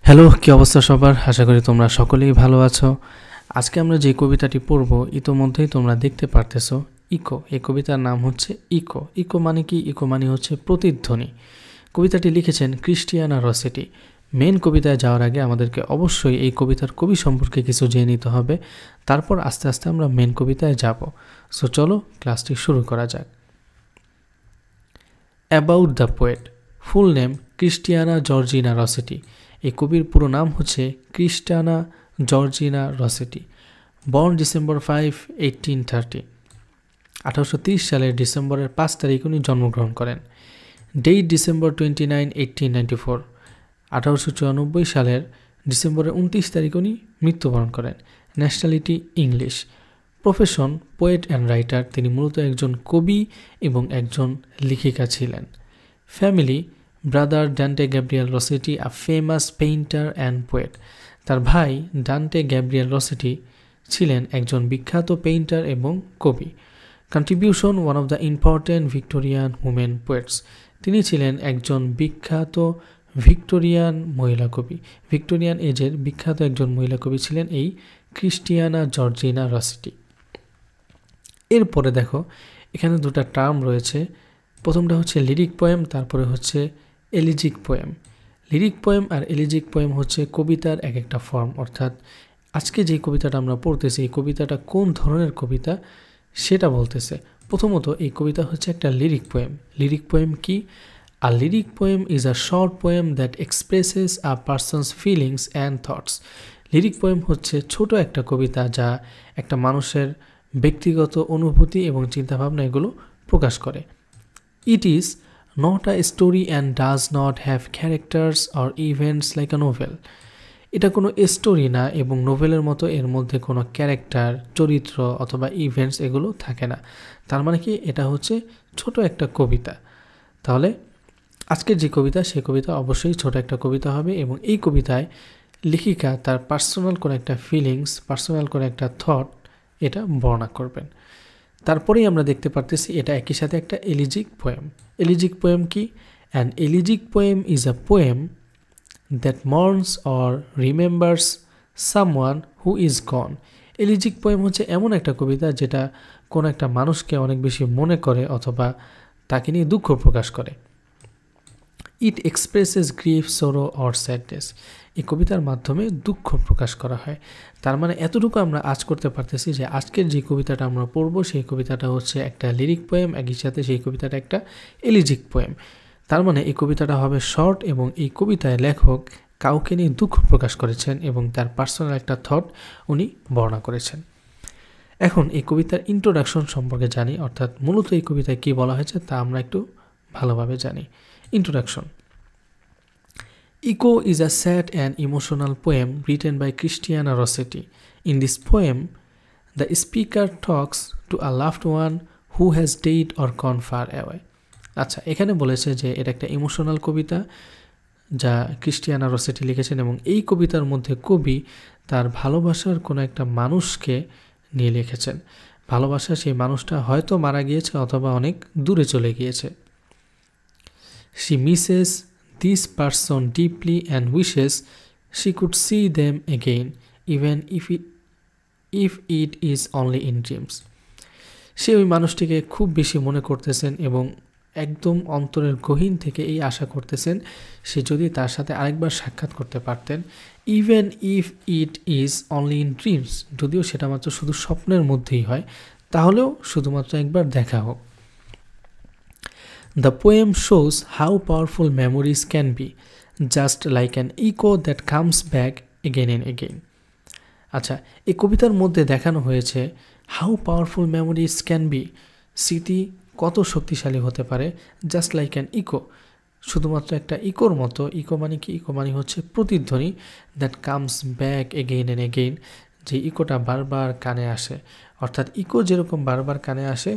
Hello, কি অবস্থা সবার? আশা করি তোমরা সকলেই ভালো আছো। আজকে আমরা যে কবিতাটি পড়ব ইতোমধ্যেই তোমরা দেখতে পারতেছো। ইকো, এই কবিতার নাম হচ্ছে ইকো। ইকো মানে কি? ইকো মানে হচ্ছে প্রতিধ্বনি। কবিতাটি লিখেছেন ক্রিস্টিয়ানা রসেটি। মেন কবিতায় যাওয়ার আগে আমাদেরকে অবশ্যই এই কবিতার কবি সম্পর্কে কিছু জেনে নিতে হবে, তারপর আস্তে আস্তে আমরা মেন কবিতায় যাব। সো চলো ক্লাসটি শুরু করা যাক। About the poet, full name Christina Georgina Rossetti. এই কবির পুরো নাম হচ্ছে Christina Georgina Rossetti. Born December 5, 1830। 1830 সালের ডিসেম্বরের 5 তারিখ উনি জন্মগ্রহণ করেন। Date December 29, 1894। 1894 সালের ডিসেম্বরের 29 তারিখ উনি মৃত্যুবরণ করেন। Nationality English. Profession poet and writer. তিনি মূলত একজন কবি এবং একজন লেখিকা ছিলেন। Family brother Dante Gabriel Rossetti, a famous painter and poet. তার ভাই ডান্টে গ্যাব্রিয়েল রসেটি ছিলেন একজন বিখ্যাত পেইন্টার এবং কবি। Contribution one of the important Victorian women poets. তিনি ছিলেন একজন বিখ্যাত ভিক্টোরিয়ান মহিলা কবি। ভিক্টোরিয়ান এজের বিখ্যাত একজন মহিলা কবি ছিলেন এই ক্রিস্টিয়ানা জর্জিনা রসেটি। এরপরে দেখো এখানে দুটো টার্ম রয়েছে। প্রথমটা হচ্ছে লিরিক পোয়েম, তারপরে হচ্ছে এলিজিক পোয়েম। লিরিক পোয়েম আর এলিজিক পোয়েম হচ্ছে কবিতার এক একটা ফর্ম, অর্থাৎ আজকে যে কবিতাটা আমরা পড়তেছি এই কবিতাটা কোন ধরনের কবিতা সেটা বলতেছে। প্রথমত এই কবিতা হচ্ছে একটা লিরিক পোয়েম। লিরিক পোয়েম কি? A lyric poem is a short poem that expresses a person's feelings and thoughts. Lyric poem হচ্ছে ছোট একটা কবিতা যা একটা মানুষের ব্যক্তিগত অনুভূতি এবং চিন্তাভাবনা এগুলো প্রকাশ করে। It is not a story and does not have characters or events like a novel. এটা কোনো স্টোরি না এবং নোভেলের মতো এর মধ্যে কোনো ক্যারেক্টার, চরিত্র অথবা ইভেন্টস এগুলো থাকে না। তার মানে কি? এটা হচ্ছে ছোট একটা কবিতা। তাহলে আজকের যে কবিতা সেই কবিতা অবশ্যই ছোট একটা কবিতা হবে এবং এই কবিতায় লেখিকা তার পার্সোনাল কোনো একটা ফিলিংস, পার্সোনাল কোনো একটা থট এটা বর্ণনা করবেন। তারপরেই আমরা দেখতে পারতেছি এটা একই সাথে একটা এলিজিক পোয়েম। এলিজিক পোয়েম কি? An elegiac poem is a poem that mourns or remembers someone who is gone. Elegiac poem হচ্ছে এমন একটা কবিতা যেটা কোনো একটা মানুষকে অনেক বেশি মনে করে অথবা তাকে নিয়ে দুঃখ প্রকাশ করে। It expresses grief, sorrow or sadness. এই কবিতার মাধ্যমে দুঃখ প্রকাশ করা হয়। তার মানে এতটুকু আমরা আজ করতে পারতেছি যে আজকের যে কবিতাটা আমরা পড়বো সেই কবিতাটা হচ্ছে একটা লিরিক পোয়েম, একই সাথে সেই কবিতাটা একটা এলিজিক পোয়েম। তার মানে এই কবিতাটা হবে শর্ট এবং এই কবিতায় লেখক কাউকে নিয়ে দুঃখ প্রকাশ করেছেন এবং তার পার্সোনাল একটা থট উনি বর্ণনা করেছেন। এখন এই কবিতার ইন্ট্রোডাকশন সম্পর্কে জানি, অর্থাৎ মূলত এই কবিতায় কী বলা হয়েছে তা আমরা একটু ভালোভাবে জানি। Introduction. Echo is a sad and emotional poem written by Christiana Rossetti. In this poem, the speaker talks to a loved one who has died or gone far away. আচ্ছা, এখানে বলেছে যে এটা একটা ইমোশনাল কবিতা যা ক্রিস্টিয়ানা রসেটি লিখেছেন এবং এই কবিতার মধ্যে কবি তার ভালোবাসার কোনো একটা মানুষকে নিয়ে লিখেছেন। ভালোবাসা সেই মানুষটা হয়তো মারা গিয়েছে অথবা অনেক দূরে চলে গিয়েছে। She misses this person deeply and wishes she could see them again, even if it is only in dreams. সে ওই মানুষটিকে খুব বেশি মনে করতেছেন এবং একদম অন্তরের গহীন থেকে এই আশা করতেছেন সে যদি তার সাথে আরেকবার সাক্ষাৎ করতে পারতেন, even if it is only in dreams, যদিও সেটা মাত্র শুধু স্বপ্নের মধ্যেই হয়, তাহলেও শুধুমাত্র একবার দেখা হোক। The poem shows how powerful memories can be, just like an echo that comes back again and again. আচ্ছা, এই কবিতার মধ্যে দেখানো হয়েছে how powerful memories can be, স্মৃতি কত শক্তিশালী হতে পারে, just like an echo, শুধুমাত্র একটা ইকোর মতো। ইকো মানে কি? ইকো মানে হচ্ছে প্রতিধ্বনি, that comes back again and again, যে ইকোটা বারবার কানে আসে। অর্থাৎ ইকো যেরকম বারবার কানে আসে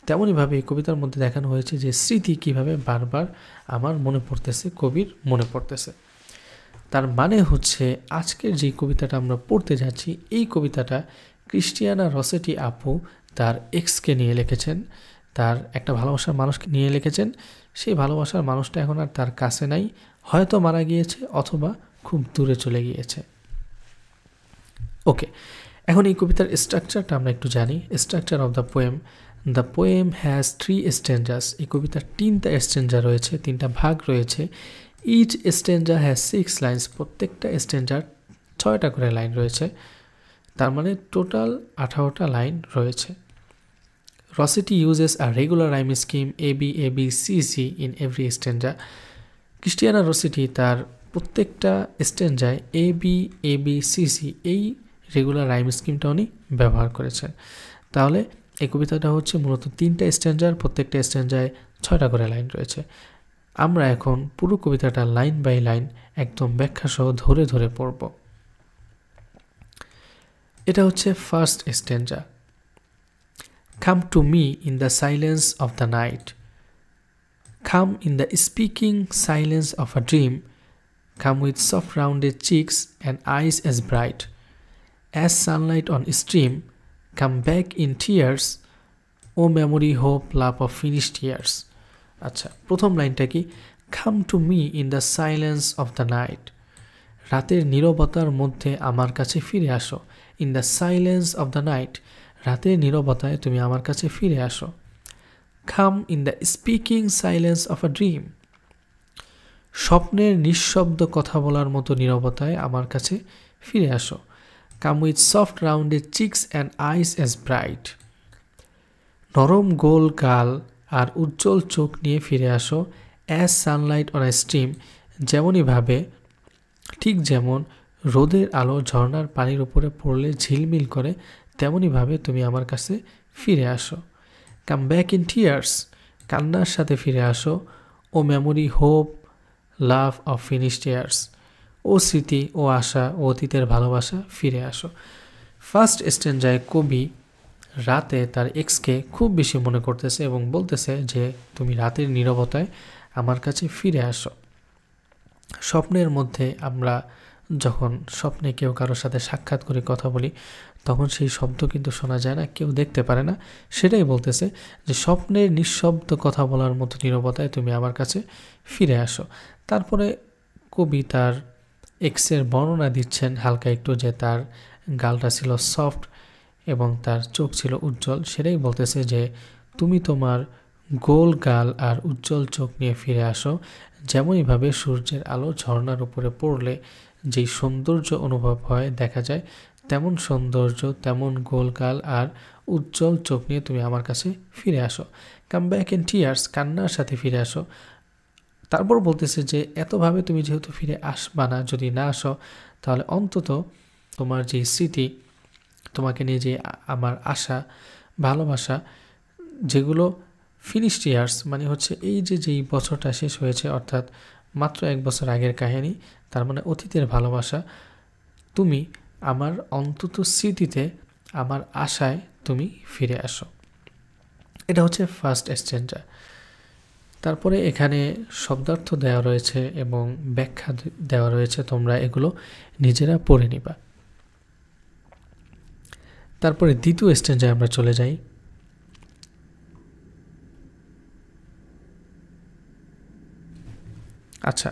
তেমনইভাবে এই কবিতার মধ্যে দেখানো হয়েছে যে স্মৃতি কিভাবে বারবার আমার মনে পড়তেছে, কবির মনে পড়তেছে। তার মানে হচ্ছে আজকের যে কবিতাটা আমরা পড়তে যাচ্ছি এই কবিতাটা ক্রিস্টিয়ানা রসেটি আপু তার এক্সকে নিয়ে লিখেছেন, তার একটা ভালোবাসার মানুষকে নিয়ে লিখেছেন। সেই ভালোবাসার মানুষটা এখন আর তার কাছে নাই, হয়তো মারা গিয়েছে অথবা খুব দূরে চলে গিয়েছে। ওকে, এখন এই কবিতার স্ট্রাকচারটা আমরা একটু জানি। Structure of the poem has 3 stanzas. এই কবিতার 3টা স্ট্যাঞ্জা রয়েছে, 3টা ভাগ রয়েছে। Each stanza has 6 lines. প্রত্যেকটা স্ট্যাঞ্জার 6টা করে লাইন রয়েছে, তার মানে টোটাল 18টা লাইন রয়েছে। Rossetti uses a regular rhyme scheme AB AB CC in every stanza. Christina Rossetti তার প্রত্যেকটা স্ট্যাঞ্জায় AB AB CC এই রেগুলার রাইম স্কিমটা উনি ব্যবহার করেছেন। তাহলে এই কবিতাটা হচ্ছে মূলত 3টা স্ট্যাঞ্জার, প্রত্যেকটা স্ট্যাঞ্জায় 6টা করে লাইন রয়েছে। আমরা এখন পুরো কবিতাটা লাইন বাই লাইন একদম ব্যাখ্যা সহ ধরে ধরে পড়ব। এটা হচ্ছে first স্ট্যাঞ্জা। Come to me in the silence of the night. Come in the speaking silence of a dream. Come with soft rounded cheeks and eyes as bright as sunlight on a stream. Come back in tears, O memory, hope, love of finished years. আচ্ছা, প্রথম লাইনটা কি? Come to me in the silence of the night. রাতের নীরবতার মধ্যে আমার কাছে ফিরে আসো। In the silence of the night. রাতের নীরবতায় তুমি আমার কাছে ফিরে আসো। Come in the speaking silence of a dream. স্বপ্নের নিঃশব্দ কথা বলার মতো নীরবতায় আমার কাছে ফিরে আসো। Come with soft rounded cheeks and eyes as bright. নরম গোল গাল আর উজ্জ্বল চোখ নিয়ে ফিরে আসো। As sunlight on a stream. যেমনইভাবে, ঠিক যেমন রোদের আলো ঝর্ণার পানির উপরে পড়লে ঝিলমিল করে, তেমনইভাবে তুমি আমার কাছে ফিরে আসো। Come back in tears. কান্নার সাথে ফিরে আসো। O memory, hope, love of finished years. ও স্মৃতি, ও আশা, ও অতীতের ভালোবাসা, ফিরে আসো। ফার্স্ট স্ট্যাঞ্জায় কবি রাতে তার এক্সকে খুব বেশি মনে করতেছে এবং বলতেছে যে তুমি রাতের নীরবতায় আমার কাছে ফিরে আসো। স্বপ্নের মধ্যে আমরা যখন স্বপ্নে কেউ কারোর সাথে সাক্ষাৎ করে কথা বলি, তখন সেই শব্দ কিন্তু শোনা যায় না, কেউ দেখতে পারে না। সেটাই বলতেছে যে স্বপ্নের নিঃশব্দ কথা বলার মতো নীরবতায় তুমি আমার কাছে ফিরে আসো। তারপরে কবি তার এক্সের বর্ণনা দিচ্ছেন হালকা একটু, যে তার গালটা ছিল সফট এবং তার চোখ ছিল উজ্জ্বল। সেটাই বলতেছে যে তুমি তোমার গোল গাল আর উজ্জ্বল চোখ নিয়ে ফিরে আসো। যেমনইভাবে সূর্যের আলো ঝর্ণার উপরে পড়লে যেই সৌন্দর্য অনুভব হয়, দেখা যায়, তেমন সৌন্দর্য, তেমন গোল গাল আর উজ্জ্বল চোখ নিয়ে তুমি আমার কাছে ফিরে আসো। Come back in tears. কান্নার সাথে ফিরে আসো। তারপর বলতেছে যে এতভাবে তুমি যেহেতু ফিরে আসবা না, যদি না আসো তাহলে অন্তত তোমার যে স্মৃতি, তোমাকে নিয়ে যে আমার আশা, ভালোবাসা, যেগুলো ফিনিশড ইয়ার্স মানে হচ্ছে এই যে যেই বছরটা শেষ হয়েছে, অর্থাৎ মাত্র 1 বছর আগের কাহিনী, তার মানে অতীতের ভালোবাসা, তুমি আমার অন্তত স্মৃতিতে, আমার আশায় তুমি ফিরে আসো। এটা হচ্ছে ফার্স্ট স্ট্যাঞ্জা। তারপরে এখানে শব্দার্থ দেওয়া রয়েছে এবং ব্যাখ্যা দেওয়া রয়েছে, তোমরা এগুলো নিজেরা পড়ে নিবা। তারপরে দ্বিতীয় স্ট্যাঞ্জায় আমরা চলে যাই। আচ্ছা,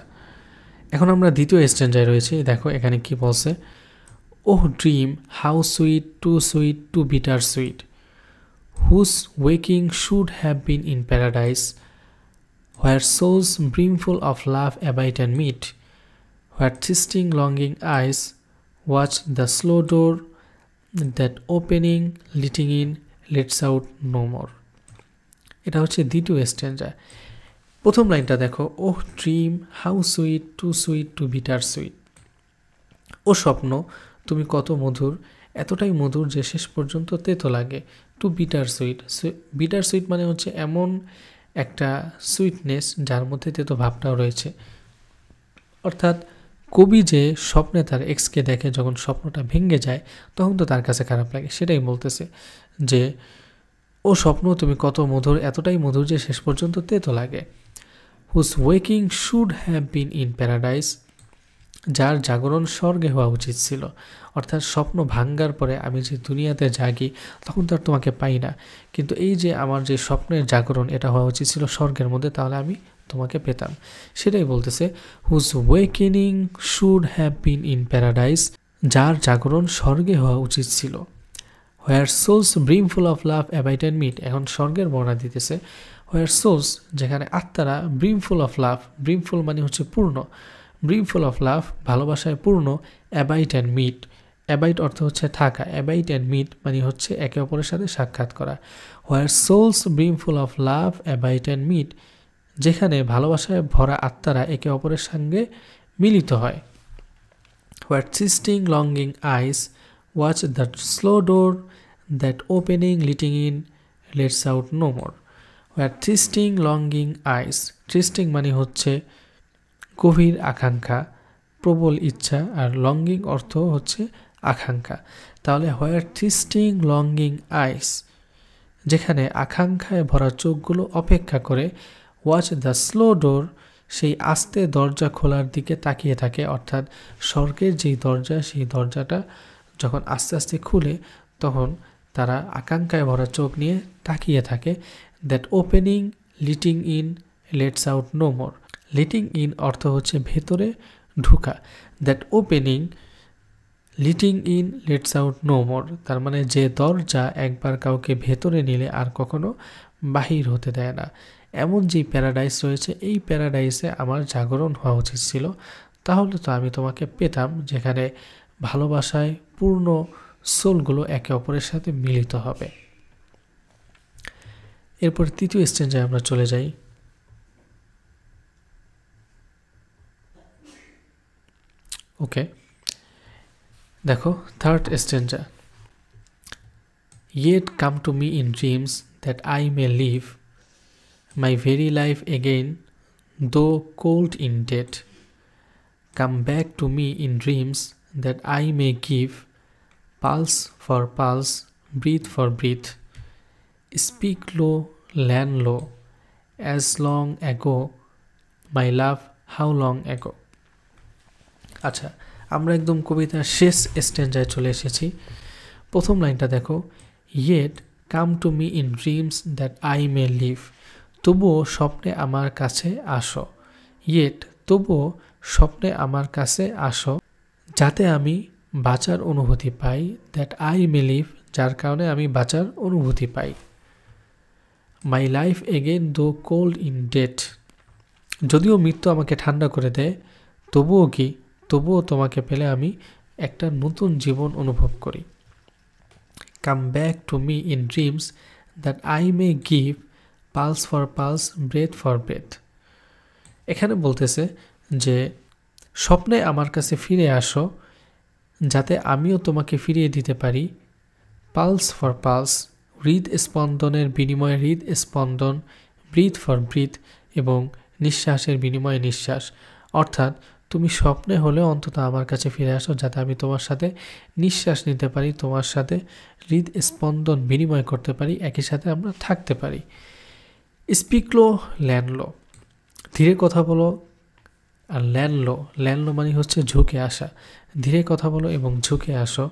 এখন আমরা দ্বিতীয় স্ট্যাঞ্জায় রয়েছি। দেখো এখানে কি বলছে। Oh dream, how sweet too bitter sweet, whose waking should have been in paradise, where souls brimful of love abide and meet, where thirsting longing eyes watch the slow door that opening letting in lets out no more. এটা হচ্ছে দ্বিতীয় স্ট্যাঞ্জা। প্রথম লাইনটা দেখো, oh dream, how sweet too bitter sweet. ও স্বপ্ন, তুমি কত মধুর, এতটাই মধুর যে শেষ পর্যন্ত তেতো লাগে। Too bitter sweet. Bitter sweet মানে হচ্ছে এমন একটা সুইটনেস যার মধ্যে তেতো ভাবটাও রয়েছে। অর্থাৎ কবি যে স্বপ্নে তার এক্সকে দেখে, যখন স্বপ্নটা ভেঙে যায় তখন তো তার কাছে খারাপ লাগে। সেটাই বলতেছে যে ও স্বপ্ন, তুমি কত মধুর, এতটাই মধুর যে শেষ পর্যন্ত তেতো লাগে। Whose waking should have been in paradise, যার জাগরণ স্বর্গে হওয়া উচিত ছিল। অর্থাৎ স্বপ্ন ভাঙ্গার পরে আমি যে দুনিয়াতে জাগি তখন তো আর তোমাকে পাই না, কিন্তু এই যে আমার যে স্বপ্নের জাগরণ, এটা হওয়া উচিত ছিল স্বর্গের মধ্যে, তাহলে আমি তোমাকে পেতাম। সেটাই বলতেছে, whose awakening should have been in paradise, যার জাগরণ স্বর্গে হওয়া উচিত ছিল। Where souls brimful of love abide and meet, এখন স্বর্গের বর্ণনা দিতেছে। হোয়ার সোলস, যেখানে আত্মারা, ব্রিমফুল অফ লাভ, ব্রিমফুল মানে হচ্ছে পূর্ণ, ব্রিমফুল অফ লাভ ভালোবাসায় পূর্ণ, অ্যাবাইট অ্যান্ড মিট, অ্যাবাইট অর্থ হচ্ছে থাকা, অ্যাবাইট অ্যান্ড মিট মানে হচ্ছে একে অপরের সাথে সাক্ষাৎ করা। Where souls brimful of love abide and meet, যেখানে ভালোবাসায় ভরা আত্মারা একে অপরের সঙ্গে মিলিত হয়। Where thirsting longing eyes watch the slow door that opening letting in lets out no more. Where thirsting longing eyes, thirsting মানে হচ্ছে গভীর আকাঙ্ক্ষা, প্রবল ইচ্ছা, আর লঙ্গিং অর্থ হচ্ছে আকাঙ্ক্ষা। তাহলে হোয়ার থিস্টিং লঙ্গিং আইস, যেখানে আকাঙ্ক্ষায় ভরা চোখগুলো অপেক্ষা করে, ওয়াচ দ্য স্লো ডোর, সেই আস্তে দরজা খোলার দিকে তাকিয়ে থাকে, অর্থাৎ স্বর্গের যেই দরজা, সেই দরজাটা যখন আস্তে আস্তে খুলে তখন তারা আকাঙ্ক্ষায় ভরা চোখ নিয়ে তাকিয়ে থাকে। That opening letting in lets out no more, letting in অর্থ হচ্ছে ভেতরে ঢুকা, that opening letting in lets out no more, তার মানে যে দরজা একবার কাউকে ভেতরে নিলে আর কখনো বাহির হতে দেয় না। এমন যেই প্যারাডাইস রয়েছে, এই প্যারাডাইসে আমার জাগরণ হওয়া উচিত ছিল, তাহলে তো আমি তোমাকে পেতাম, যেখানে ভালোবাসায় পূর্ণ সোলগুলো একে অপরের সাথে মিলিত হবে। এরপর তৃতীয় স্ট্যান্জায় আমরা চলে যাই। ওকে, দেখো third স্ট্যান্জা। Yet come to me in dreams that I may live my very life again, though cold in death. Come back to me in dreams that I may give pulse for pulse, breath for breath. Speak low, land low, as long ago, my love, how long ago. আচ্ছা, আমরা একদম কবিতার শেষ স্ট্যান্জায় চলে এসেছি। প্রথম লাইনটা দেখো, Yet come to me in dreams that I may live, তবুও স্বপ্নে আমার কাছে আসো। Yet, তবুও স্বপ্নে আমার কাছে আসো, যাতে আমি বাঁচার অনুভূতি পাই। দ্যাট আই মে লিভ, যার কারণে আমি বাঁচার অনুভূতি পাই। মাই লাইফ এগেন দো কোল্ড ইন ডেথ, যদিও মৃত্যু আমাকে ঠান্ডা করে দেয়, তবুও কি, তবুও তোমাকে পেলে আমি একটা নতুন জীবন অনুভব করি। Come back to me in dreams that I may give pulse for pulse, breath for breath. এখানে বলতেছে যে স্বপ্নে আমার কাছে ফিরে আসো, যাতে আমিও তোমাকে ফিরিয়ে দিতে পারি পালস ফর পালস, হৃদ স্পন্দনের বিনিময়ে হৃদ স্পন্দন, ব্রিথ ফর ব্রিথ, এবং নিঃশ্বাসের বিনিময়ে নিঃশ্বাস। অর্থাৎ তুমি স্বপ্নে হলেও অন্তত আমার কাছে ফিরে আসো, যাতে আমি তোমার সাথে নিঃশ্বাস নিতে পারি, তোমার সাথে হৃদ স্পন্দন বিনিময় করতে পারি, একই সাথে আমরা থাকতে পারি। স্পিক লো, ল্যান্ড লো, ধীরে কথা বলো, আর ল্যান্ড লো, ল্যান্ড লো মানে হচ্ছে ঝুঁকে আসা, ধীরে কথা বলো এবং ঝুঁকে আসো।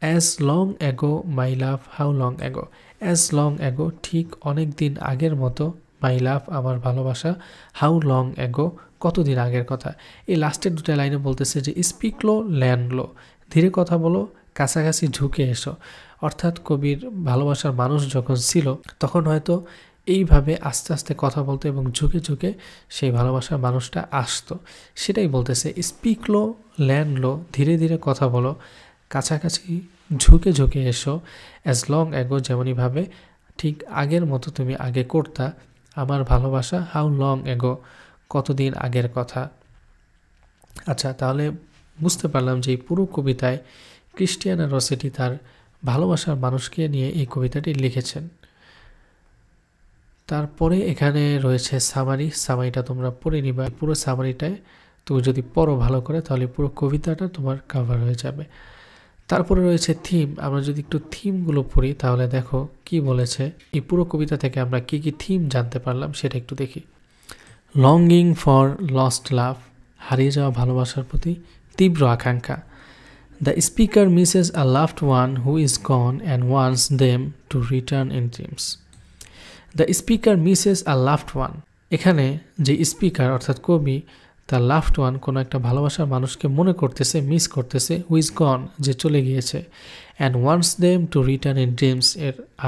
As long ago my love, how long ago, as long ago ঠিক অনেক দিন আগের মতো, মাই লাভ আমার ভালোবাসা, হাউ লং অ্যাগো কতদিন আগের কথা। এই লাস্টের দুটা লাইনে বলতেছে যে স্পিক লো, ল্যান্ড লো, ধীরে কথা বলো, কাছাকাছি ঝুঁকে এসো। অর্থাৎ কবির ভালোবাসার মানুষ যখন ছিল তখন হয়তো এইভাবে আস্তে আস্তে কথা বলতো এবং ঝুঁকে ঝুঁকে সেই ভালোবাসার মানুষটা আসতো। সেটাই বলতেছে, স্পিক লো, ল্যান্ড লো, ধীরে ধীরে কথা বলো, কাছাকাছি ঝুঁকে ঝুঁকে এসো। অ্যাজ লং অ্যাগো, যেমনইভাবে ঠিক আগের মতো তুমি আগে করতা, আমার ভালোবাসা, হাউ লং অ্যাগো কতদিন আগের কথা। আচ্ছা, তাহলে বুঝতে পারলাম যে এই পুরো কবিতায় ক্রিস্টিয়ানা রসেটি তার ভালোবাসার মানুষকে নিয়ে এই কবিতাটি লিখেছেন। তারপরে এখানে রয়েছে সামারি, সামারিটা তোমরা পড়ে নিবা। পুরো সামারিটায় তুমি যদি পড়ো ভালো করে, তাহলে পুরো কবিতাটা তোমার কভার হয়ে যাবে। তারপরে রয়েছে থিম, আমরা যদি একটু থিমগুলো পড়ি তাহলে দেখো কি বলেছে। এই পুরো কবিতা থেকে আমরা কি কি থিম জানতে পারলাম সেটা একটু দেখি। লঙ্গিং ফর লস্ট লাভ, হারিয়ে যাওয়া ভালোবাসার প্রতি তীব্র আকাঙ্ক্ষা। The speaker misses a loved one who is gone and wants them to return in dreams. The speaker misses a loved one, এখানে যে স্পিকার অর্থাৎ কবি তার লাভড ওয়ান কোনো একটা ভালোবাসার মানুষকে মনে করতেছে, মিস করতেছে, হু ইজ গন, যে চলে গিয়েছে, and wants them to return in dreams,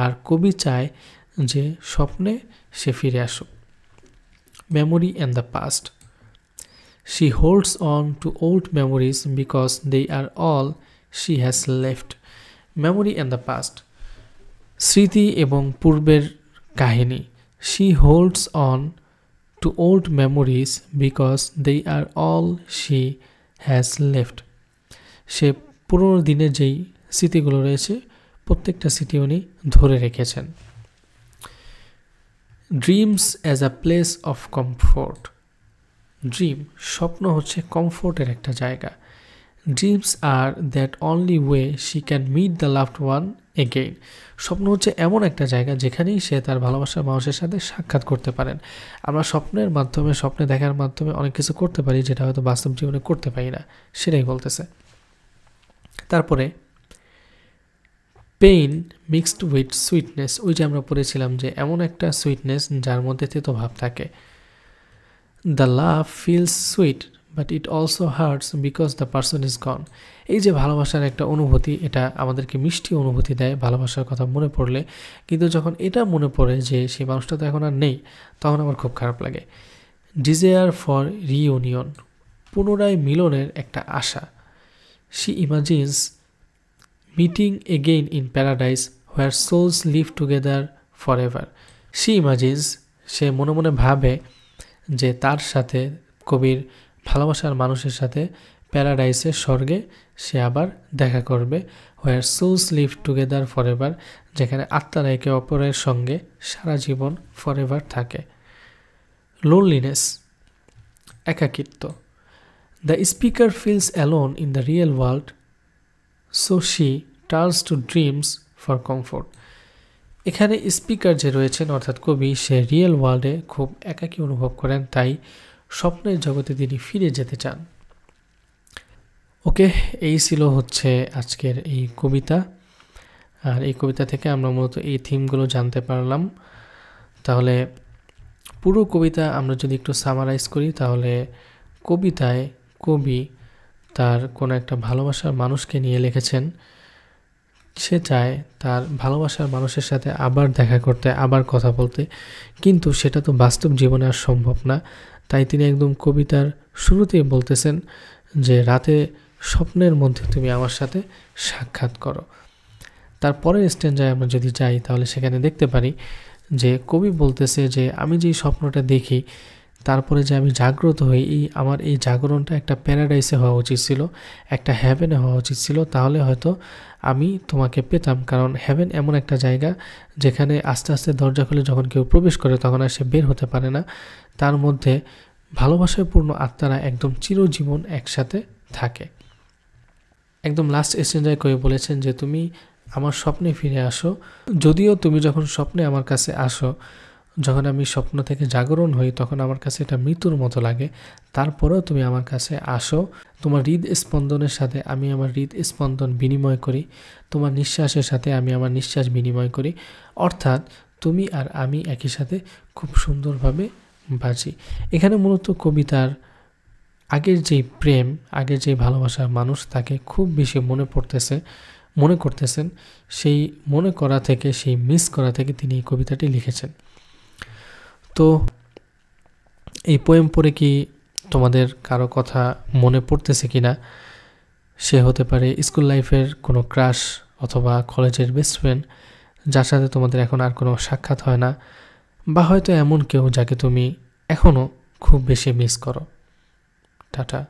আর কবি চায় যে স্বপ্নে সে ফিরে আসুক। Memory and the past, she holds on to old memories because they are all she has left. Memory and the past, স্মৃতি এবং পূর্বের কাহিনী। She holds on to old memories because they are all she has left, সে পুরনো দিনের যেই স্মৃতিগুলো রয়েছে প্রত্যেকটা স্মৃতি উনি ধরে রেখেছেন। Dreams as a place of comfort, dream স্বপ্ন হচ্ছে কমফোর্টের একটা জায়গা। Dreams are that only way she can meet the loved one again, স্বপ্ন হচ্ছে এমন একটা জায়গা যেখানেই সে তার ভালোবাসার মানুষের সাথে সাক্ষাৎ করতে পারেন। আমরা স্বপ্নের মাধ্যমে, স্বপ্নে দেখার মাধ্যমে অনেক কিছু করতে পারি যেটা হয়তো বাস্তব জীবনে করতে পারি না, সেটাই বলতেছে। তারপরে পেইন মিক্সড উইথ সুইটনেস, ওই যে আমরা পড়েছিলাম যে এমন একটা সুইটনেস যার মধ্যে তেতো ভাব থাকে। The love feels sweet but it also hurts because the person is gone, এই যে ভালোবাসার একটা অনুভূতি, এটা আমাদেরকে মিষ্টি অনুভূতি দেয় ভালোবাসার কথা মনে পড়লে, কিন্তু যখন এটা মনে পড়ে যে সেই মানুষটা তো এখন আর নেই, তখন আমার খুব খারাপ লাগে। ডিজায়ার ফর রিইউনিয়ন, পুনরায় মিলনের একটা আশা। She imagines meeting again in paradise where souls live together for ever. She imagines, সে মনে মনে ভাবে যে তার সাথে, কবির ভালোবাসার মানুষের সাথে প্যারাডাইসের স্বর্গে সে আবার দেখা করবে। Where souls live together for ever, যেখানে আত্মারা একে অপরের সঙ্গে সারা জীবন ফর এভার থাকে। লোনলিনেস, একাকিত্ব। The speaker feels alone in the real world so she turns to dreams for comfort, এখানে স্পিকার যে রয়েছেন অর্থাৎ কবি, সে রিয়েল ওয়ার্ল্ডে খুব একাকী অনুভব করেন, তাই স্বপ্নের জগতে তিনি ফিরে যেতে চান। ওকে, এই ছিল হচ্ছে আজকের এই কবিতা। আর এই কবিতা থেকে আমরা মূলত এই থিমগুলো জানতে পারলাম। তাহলে পুরো কবিতা আমরা যদি একটু সামারাইজ করি, তাহলে কবিতায় কবি তার কোনো একটা ভালোবাসার মানুষকে নিয়ে লিখেছেন। সে চায় তার ভালোবাসার মানুষের সাথে আবার দেখা করতে, আবার কথা বলতে, কিন্তু সেটা তো বাস্তব জীবনে আর সম্ভব না। তাই তিনি একদম কবিতার শুরুতেই বলতেছেন যে রাতে স্বপ্নের মধ্যে তুমি আমার সাথে সাক্ষাৎ করো। তারপরের স্ট্যান্জায় আমরা যদি যাই, তাহলে সেখানে দেখতে পারি যে কবি বলতেছে যে আমি যেই স্বপ্নটা দেখি, তারপরে যে আমি জাগ্রত হই, আমার এই জাগরণটা একটা প্যারাডাইসে হওয়া উচিত ছিল, একটা হ্যাভেনে হওয়া উচিত ছিল, তাহলে হয়তো আমি তোমাকে পেতাম। কারণ হ্যাভেন এমন একটা জায়গা যেখানে আস্তে আস্তে দরজা খুলে যখন কেউ প্রবেশ করে তখন আর সে বের হতে পারে না। তার মধ্যে ভালোবাসায় পূর্ণ আত্মারা একদম চিরজীবন একসাথে থাকে। একদম লাস্ট স্টেঞ্জায় কবি বলেছেন যে তুমি আমার স্বপ্নে ফিরে আসো, যদিও তুমি যখন স্বপ্নে আমার কাছে আসো, যখন আমি স্বপ্ন থেকে জাগরণ হই, তখন আমার কাছে এটা মৃত্যুর মতো লাগে, তারপরেও তুমি আমার কাছে আসো। তোমার হৃদ স্পন্দনের সাথে আমি আমার হৃদ স্পন্দন বিনিময় করি, তোমার নিঃশ্বাসের সাথে আমি আমার নিঃশ্বাস বিনিময় করি, অর্থাৎ তুমি আর আমি একই সাথে খুব সুন্দরভাবে বাঁচি। এখানে মূলত কবিতার আগের যেই প্রেম, আগের যেই ভালোবাসার মানুষ, তাকে খুব বেশি মনে করতেছেন। সেই মনে করা থেকে, সেই মিস করা থেকে তিনি এই কবিতাটি লিখেছেন। তো এই পোয়েম পড়ে কি তোমাদের কারো কথা মনে পড়তেছে কিনা? সে হতে পারে স্কুল লাইফের কোনো ক্রাশ অথবা কলেজের বেস্ট ফ্রেন্ড, যার সাথে তোমাদের এখন আর কোনো সাক্ষাৎ হয় না, বা হয়তো এমন কেউ যাকে তুমি এখনও খুব বেশি মিস করো। টাটা।